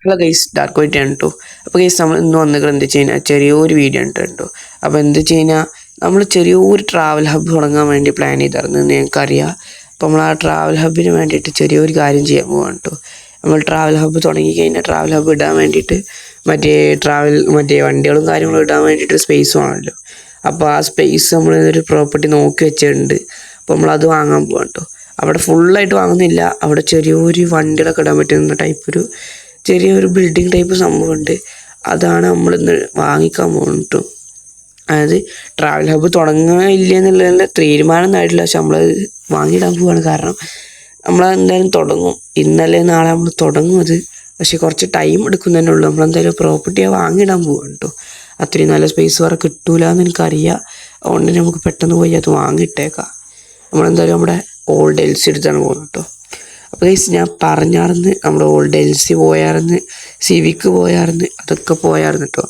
Hello guys, dark white ആണ് കേട്ടോ. അപ്പോൾ ഗൈസ് നമ്മൾ ഇന്ന് വന്നിട്ട് എന്താ വെച്ച് കഴിഞ്ഞാൽ ചെറിയൊരു വീഡിയോ ഉണ്ട് കേട്ടോ. അപ്പോൾ എന്താ വെച്ച് കഴിഞ്ഞാൽ നമ്മൾ ചെറിയൊരു ട്രാവൽ ഹബ്ബ് തുടങ്ങാൻ വേണ്ടി പ്ലാൻ ചെയ്തായിരുന്നു എന്ന് ഞങ്ങൾക്കറിയാം. അപ്പോൾ നമ്മൾ ആ ട്രാവൽ ഹബ്ബിന് വേണ്ടിയിട്ട് ചെറിയൊരു കാര്യം ചെയ്യാൻ പോവാണ് കേട്ടോ. നമ്മൾ ട്രാവൽ ഹബ്ബ് തുടങ്ങി കഴിഞ്ഞാൽ ട്രാവൽ ഹബ്ബ് ഇടാൻ വേണ്ടിയിട്ട് മറ്റേ വണ്ടികളും കാര്യങ്ങളും ഇടാൻ വേണ്ടിയിട്ട് സ്പേസ് വേണമല്ലോ. അപ്പോൾ ആ സ്പേസ് നമ്മൾ ഒരു പ്രോപ്പർട്ടി നോക്കി വെച്ചിട്ടുണ്ട്. അപ്പോൾ നമ്മളത് വാങ്ങാൻ പോകാം കേട്ടോ. അവിടെ ഫുള്ളായിട്ട് വാങ്ങുന്നില്ല, അവിടെ ചെറിയൊരു വണ്ടികളൊക്കെ ഇടാൻ പറ്റുന്ന ടൈപ്പ് ചെറിയൊരു ബിൽഡിംഗ് ടൈപ്പ് സംഭവമുണ്ട്. അതാണ് നമ്മളിന്ന് വാങ്ങിക്കാൻ പോകുന്നത് കേട്ടോ. അതായത് ട്രാവൽ ഹബ്ബ് തുടങ്ങുക ഇല്ല എന്നുള്ളതിൻ്റെ തീരുമാനം ആയിട്ടില്ല, പക്ഷെ നമ്മളത് വാങ്ങിയിടാൻ പോവുകയാണ്. കാരണം നമ്മളെന്തായാലും തുടങ്ങും, ഇന്നലെ നാളെ നമ്മൾ തുടങ്ങും അത്. പക്ഷെ കുറച്ച് ടൈം എടുക്കും തന്നെ ഉള്ളൂ. നമ്മളെന്തായാലും പ്രോപ്പർട്ടിയെ വാങ്ങിയിടാൻ പോവുകയാണ് കേട്ടോ. അത്രയും നല്ല സ്പേസ് വേറെ കിട്ടൂല എന്ന് എനിക്കറിയാം. അതുകൊണ്ട് നമുക്ക് പെട്ടെന്ന് പോയി അത് വാങ്ങിയിട്ടേക്കാം. നമ്മളെന്തായാലും നമ്മുടെ ഓൾഡ് എൽ സി എടുത്താണ് പോകുന്നത് കേട്ടോ. അപ്പോൾ ഗൈസ് ഞാൻ പറഞ്ഞായിരുന്നു നമ്മുടെ ഓൾഡ് എൽ സി പോയായിരുന്നു, സിവിക്ക് പോയായിരുന്നു, അതൊക്കെ പോയായിരുന്നു കേട്ടോ.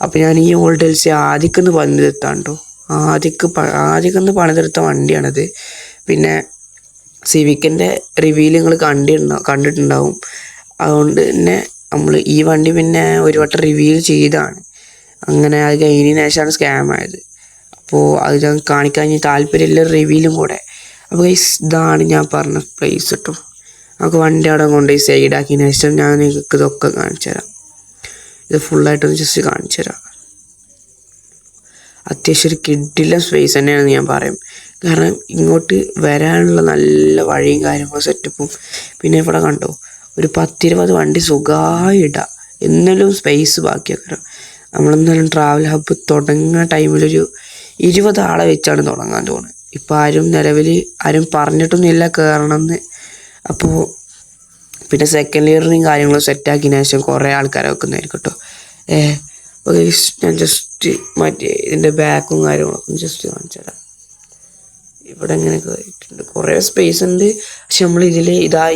അപ്പോൾ ഞാൻ ഈ ഓൾഡ് എൽ സി ആദ്യക്കൊന്ന് പണിതെടുത്താണ് കേട്ടോ. ആദ്യക്കൊന്ന് പണിതെടുത്ത വണ്ടിയാണത്. പിന്നെ സിവിക്കിൻ്റെ റിവ്യൂല് നിങ്ങൾ കണ്ടിട്ടുണ്ടാവും. അതുകൊണ്ട് തന്നെ നമ്മൾ ഈ വണ്ടി പിന്നെ ഒരു വട്ടം റിവ്യൂ ചെയ്താണ്. അങ്ങനെ അത് കഴിഞ്ഞതിന് ശേഷമാണ് സ്കാം ആയത്. അപ്പോൾ അത് ഞാൻ കാണിക്കാൻ താല്പര്യമില്ല റിവ്യൂലും കൂടെ. അപ്പോൾ ഗൈസ് ഇതാണ് ഞാൻ പറഞ്ഞ പ്ലേസ് കേട്ടോ. നമുക്ക് വണ്ടി അവിടെ കൊണ്ടുപോയി സൈഡാക്കിയതിന് ശേഷം ഞാൻ നിങ്ങൾക്ക് ഇതൊക്കെ കാണിച്ചു തരാം. ഇത് ഫുള്ളായിട്ടൊന്ന് ജസ്റ്റ് കാണിച്ചു തരാം. അത്യാവശ്യം ഒരു കിഡിലെ സ്പേസ് തന്നെയാണെന്ന് ഞാൻ പറയും. കാരണം ഇങ്ങോട്ട് വരാനുള്ള നല്ല വഴിയും കാര്യങ്ങളും സെറ്റപ്പും. പിന്നെ ഇവിടെ കണ്ടോ, ഒരു 10-20 വണ്ടി സുഖമായി ഇടാം, എന്നാലും സ്പേസ് ബാക്കിയാക്കാം. നമ്മളെന്നാലും ട്രാവൽ ഹബ്ബ് തുടങ്ങുന്ന ടൈമിലൊരു 20 ആളെ വെച്ചാണ് തുടങ്ങാൻ തോന്നുന്നത്. ഇപ്പോൾ നിലവിൽ ആരും പറഞ്ഞിട്ടൊന്നുമില്ല കയറണമെന്ന്. അപ്പോൾ പിന്നെ സെക്കൻഡ് ഇയറിനും കാര്യങ്ങളും സെറ്റാക്കിയതിന് ശേഷം കുറേ ആൾക്കാരെ വെക്കുന്നതായിരിക്കും കേട്ടോ. അപ്പോൾ ഞാൻ ജസ്റ്റ് ഇതിൻ്റെ ബാക്കും കാര്യങ്ങളൊക്കെ ജസ്റ്റ് കാണിച്ചു തരാം. ഇവിടെ ഇങ്ങനെ കയറിയിട്ടുണ്ട്, കുറേ സ്പേസ് ഉണ്ട്. പക്ഷെ നമ്മൾ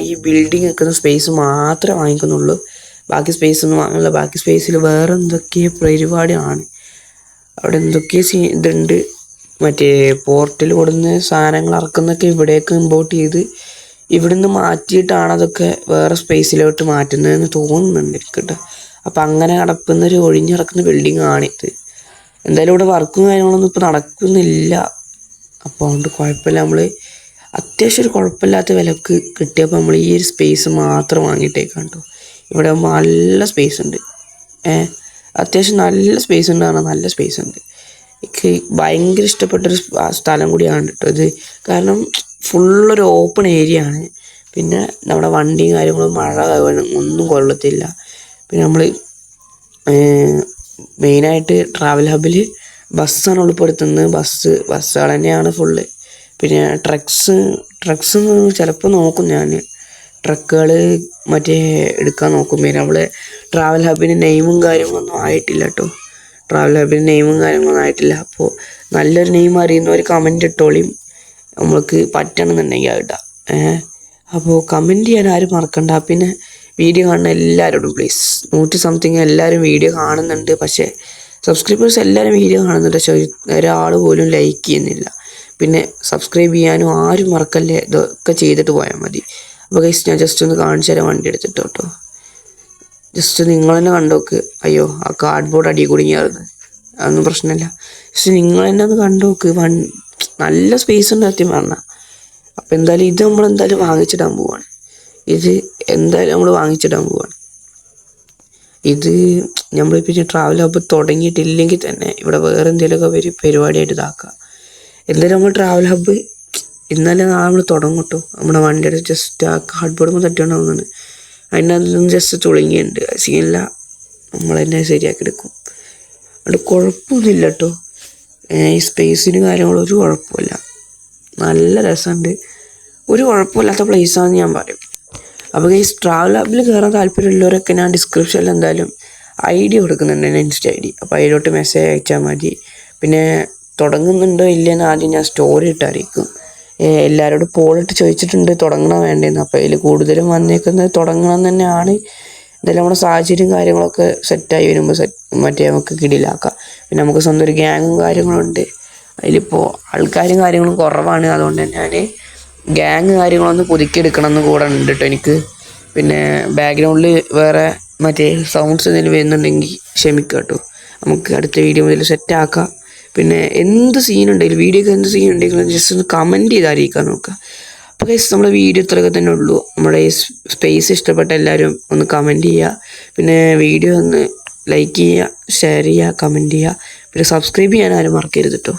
ഈ ബിൽഡിംഗ് വെക്കുന്ന സ്പേസ് മാത്രമേ വാങ്ങിക്കുന്നുള്ളൂ. ബാക്കി സ്പേസ് ഒന്നും വാങ്ങില്ല. ബാക്കി സ്പേസിൽ വേറെ എന്തൊക്കെയോ പരിപാടിയാണ്. അവിടെ എന്തൊക്കെയോ ഇതുണ്ട്. പോർട്ടിൽ കൊടുന്ന് സാധനങ്ങൾ ഇറക്കുന്നൊക്കെ ഇവിടേക്ക് ഇമ്പോർട്ട് ചെയ്ത് ഇവിടുന്ന് മാറ്റിയിട്ടാണ് അതൊക്കെ വേറെ സ്പേസിലോട്ട് മാറ്റുന്നതെന്ന് തോന്നുന്നുണ്ട് എനിക്ക് കേട്ടോ. അപ്പം അങ്ങനെ ഒരു ഒഴിഞ്ഞിറക്കുന്ന ബിൽഡിംഗ് ആണിത്. എന്തായാലും ഇവിടെ വർക്കും കാര്യങ്ങളൊന്നും ഇപ്പോൾ നടക്കുന്നില്ല. അപ്പോൾ അതുകൊണ്ട് കുഴപ്പമില്ല. നമ്മൾ അത്യാവശ്യം ഒരു കുഴപ്പമില്ലാത്ത വിലക്ക് കിട്ടിയപ്പോൾ നമ്മൾ ഈ ഒരു സ്പേസ് മാത്രം വാങ്ങിയിട്ടേക്കാണ് കേട്ടോ. ഇവിടെ നല്ല സ്പേസ് ഉണ്ട്. അത്യാവശ്യം നല്ല സ്പേസ് ഉണ്ട്, പറഞ്ഞാൽ നല്ല സ്പേസ് ഉണ്ട്. എനിക്ക് ഭയങ്കര ഇഷ്ടപ്പെട്ടൊരു സ്ഥലം കൂടിയാണ് കേട്ടോ ഇത്. കാരണം ഫുള്ളൊരു ഓപ്പൺ ഏരിയ ആണ്. പിന്നെ നമ്മുടെ വണ്ടിയും കാര്യങ്ങളും മഴ ഒന്നും കൊള്ളത്തില്ല. പിന്നെ നമ്മൾ മെയിനായിട്ട് ട്രാവൽ ഹബ്ബിൽ ബസ്സാണ് ഉൾപ്പെടുത്തുന്നത്. ബസ്സുകൾ തന്നെയാണ് ഫുള്ള്. പിന്നെ ട്രക്സ് ചിലപ്പോൾ നോക്കും ഞാൻ. ട്രക്കുകൾ എടുക്കാൻ നോക്കും. പിന്നെ നമ്മൾ ട്രാവൽ ഹബ്ബിന് നെയിമും കാര്യങ്ങളൊന്നും ആയിട്ടില്ല കേട്ടോ. അപ്പോൾ നല്ലൊരു നെയിം അറിയുന്നവർ കമൻറ്റ് ഇട്ടോളിയും. നമ്മൾക്ക് പറ്റണമെന്നുണ്ടെങ്കിൽ അതിടാം. അപ്പോൾ കമൻറ്റ് ചെയ്യാൻ ആരും മറക്കണ്ട. പിന്നെ വീഡിയോ കാണുന്ന എല്ലാവരോടും പ്ലീസ്, 100-something എല്ലാവരും വീഡിയോ കാണുന്നുണ്ട്. പക്ഷേ സബ്സ്ക്രൈബേഴ്സ് എല്ലാവരും വീഡിയോ കാണുന്നുണ്ട്, പക്ഷേ ഒരാൾ പോലും ലൈക്ക് ചെയ്യുന്നില്ല. പിന്നെ സബ്സ്ക്രൈബ് ചെയ്യാനും ആരും മറക്കല്ലേ. ഇതൊക്കെ ചെയ്തിട്ട് പോയാൽ മതി. അപ്പോൾ ഗൈസ് ഞാൻ ജസ്റ്റ് ഒന്ന് കാണിച്ചു തരാം വണ്ടി എടുത്തിട്ട് കേട്ടോ. ജസ്റ്റ് നിങ്ങൾ തന്നെ കണ്ടോക്ക്. അയ്യോ, ആ കാർഡ്ബോർഡ് അടി കുടുങ്ങിയായിരുന്നു. അതൊന്നും പ്രശ്നമില്ല. പക്ഷെ നിങ്ങൾ തന്നെ ഒന്ന് കണ്ടോക്ക്. നല്ല സ്പേസ് ഉണ്ട് സത്യം പറഞ്ഞാൽ. അപ്പോൾ എന്തായാലും ഇത് നമ്മളെന്തായാലും വാങ്ങിച്ചിടാൻ പോവാണ്. ഇത് നമ്മളിപ്പോൾ ട്രാവൽ ഹബ്ബ് തുടങ്ങിയിട്ടില്ലെങ്കിൽ തന്നെ ഇവിടെ വേറെ എന്തെങ്കിലുമൊക്കെ പരിപാടിയായിട്ട് ഇതാക്കാം. എന്തായാലും നമ്മൾ ട്രാവൽ ഹബ്ബ് ഇന്നലെ നാളെ നമ്മൾ തുടങ്ങും കേട്ടോ. നമ്മുടെ വണ്ടിയുടെ ജസ്റ്റ് ആ കാർഡ്ബോർഡ് തട്ടിയുണ്ടാവുന്നതാണ്. അതിനകത്തൊന്നും ജസ്റ്റ് തുളുങ്ങിയുണ്ട്. സീനില്ല, നമ്മൾ തന്നെ ശരിയാക്കി എടുക്കും. അത് കുഴപ്പമൊന്നുമില്ല കേട്ടോ. ഈ സ്പേസിന് കാര്യങ്ങളും ഒരു കുഴപ്പമില്ല. നല്ല രസമുണ്ട്. ഒരു കുഴപ്പമില്ലാത്ത പ്ലേസാണെന്ന് ഞാൻ പറയും. അപ്പോൾ ഈ ട്രാവൽ ഹബ്ബിൽ കയറാൻ താല്പര്യമുള്ളവരൊക്കെ ഞാൻ ഡിസ്ക്രിപ്ഷനിൽ എന്തായാലും ID കൊടുക്കുന്നുണ്ട്, എൻ്റെ ഇൻസ്റ്റ ID. അപ്പോൾ അതിലോട്ട് മെസ്സേജ് അയച്ചാൽ മതി. പിന്നെ തുടങ്ങുന്നുണ്ടോ ഇല്ലയെന്ന് ആദ്യം ഞാൻ സ്റ്റോറി ഇട്ട് അറിയിക്കും. എല്ലാവരോടും പോളിട്ട് ചോദിച്ചിട്ടുണ്ട് തുടങ്ങണോ വേണ്ടതെന്ന്. അപ്പോൾ അതിൽ കൂടുതലും വന്നേക്കുന്നത് തുടങ്ങണം തന്നെയാണ്. എന്തായാലും നമ്മുടെ സാഹചര്യം കാര്യങ്ങളൊക്കെ സെറ്റായി വരുമ്പോൾ നമുക്ക് കിടിലാക്കാം. പിന്നെ നമുക്ക് സ്വന്തം ഒരു ഗ്യാങ്ങും കാര്യങ്ങളുണ്ട്. അതിലിപ്പോൾ ആൾക്കാരും കാര്യങ്ങളും കുറവാണ്. അതുകൊണ്ട് തന്നെ ഞാൻ ഗ്യാങ് കാര്യങ്ങളൊന്ന് പുതുക്കിയെടുക്കണം എന്ന് കൂടെ ഉണ്ട് കേട്ടോ എനിക്ക്. പിന്നെ ബാക്ക്ഗ്രൗണ്ടിൽ വേറെ മറ്റേ സൗണ്ട്സ് എന്തെങ്കിലും വരുന്നുണ്ടെങ്കിൽ ക്ഷമിക്കുക കേട്ടോ. നമുക്ക് അടുത്ത വീഡിയോ മുതൽ സെറ്റാക്കാം. പിന്നെ എന്ത് സീനുണ്ടെങ്കിലും വീഡിയോക്ക് എന്ത് സീൻ ഉണ്ടെങ്കിലും ജസ്റ്റ് ഒന്ന് കമൻറ്റ് ചെയ്ത് അറിയിക്കാൻ നോക്കുക. അപ്പോൾ ഗൈസ് നമ്മുടെ വീഡിയോ ഇത്രയൊക്കെ തന്നെ ഉള്ളൂ. നമ്മുടെ ഈ സ്പേസ് ഇഷ്ടപ്പെട്ട എല്ലാവരും ഒന്ന് കമൻറ്റ് ചെയ്യുക. പിന്നെ വീഡിയോ ഒന്ന് ലൈക്ക് ചെയ്യുക, ഷെയർ ചെയ്യുക, കമൻറ്റ് ചെയ്യുക. പിന്നെ സബ്സ്ക്രൈബ് ചെയ്യാൻ ആരും മറക്കരുത് കേട്ടോ.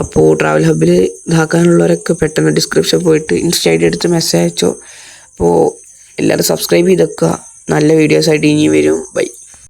അപ്പോൾ ട്രാവൽ ഹബ്ബിൽ ഇതാക്കാനുള്ളവരൊക്കെ പെട്ടെന്ന് ഡിസ്ക്രിപ്ഷൻ പോയിട്ട് ഇൻസ്റ്റ ഐ ഡി എടുത്ത് മെസ്സേജ് അയച്ചോ. അപ്പോൾ എല്ലാവരും സബ്സ്ക്രൈബ് ചെയ്തൊക്കെ നല്ല വീഡിയോസായിട്ട് ഇനി വരും. ബൈ.